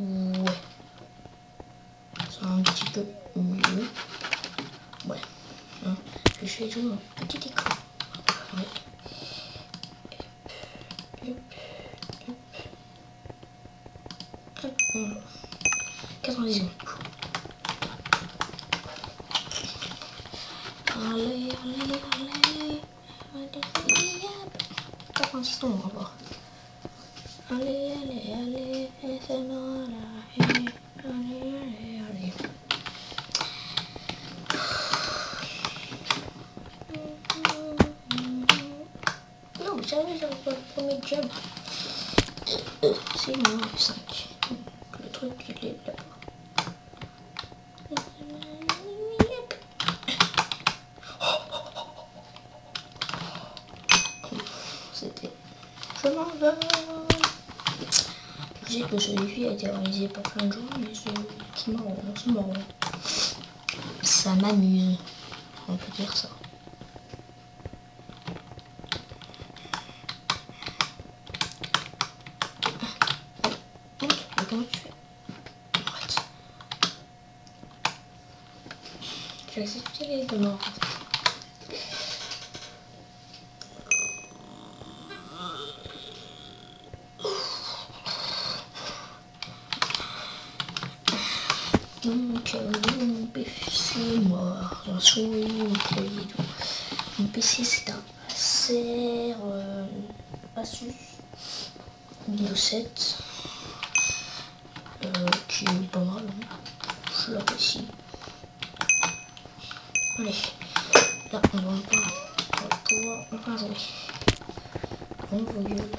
Ouais. C'est un petit peu mieux. Ouais. Hein. Je fais jouer mon petit écran. Ouais. Hop, voilà. 90 secondes. Allez, allez, allez. 90 secondes, on va voir. Allez, allez, allez, c'est moi là. Allez, allez, allez. Non, mais jamais j'avais pas le premier jump. C'est moins 5. Le truc, il est là-bas. C'était... Je m'en vais. Je sais que ce défi a été réalisé par plein de gens, mais c'est marrant, c'est marrant. Ça m'amuse, on peut dire ça. Mais comment tu fais? Arrête. J'ai accepté les demandes. Donc, mon PC est mort, la souris, mon clavier et tout. Mon PC c'est un Acer Asus Windows 7 qui est pas mal, hein. Je l'apprécie. Allez, là on va pouvoir enfin jouer. On vous gueule.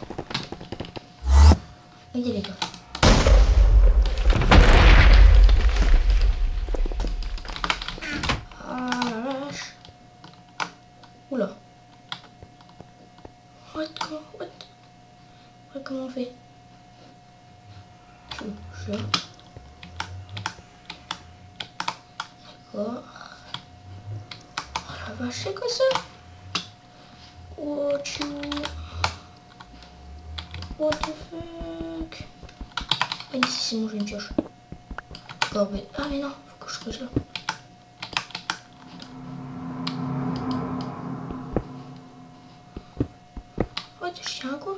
Aidez les gars. Oula. What? Comment on fait? Je... D'accord. Oh la vache, c'est quoi ça? What the fuck? Ah ici c'est bon, j'ai une pioche. Oh, mais... Ah mais non, faut que je creuse là. What? Je tiens à quoi?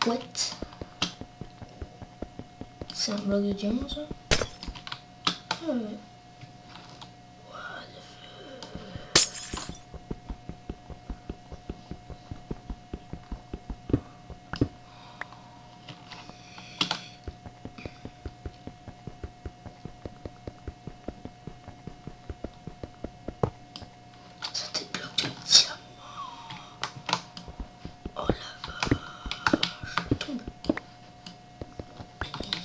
What? C'est un bloc de diamant ça? Ah ouais. What the fuck? C'était bloc de diamant. Oh la vache. Je tombe.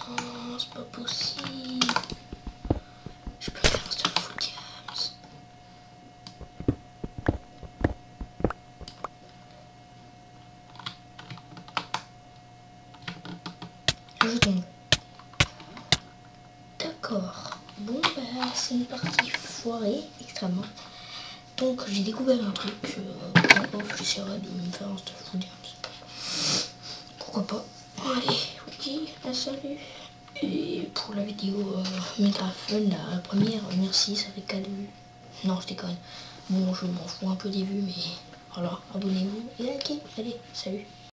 Non, c'est pas possible. Je peux faire ça full games. Je tombe. D'accord. Bon bah c'est une partie foirée extrêmement. Donc j'ai découvert un truc. En off j'essaierai de me faire un stuff full games. Pourquoi pas. Allez, ok, salut. Et pour la vidéo méga fun, la première, merci, ça fait 4 vues. Non, je déconne. Bon, je m'en fous un peu des vues, mais voilà, abonnez-vous et likez. Allez, salut.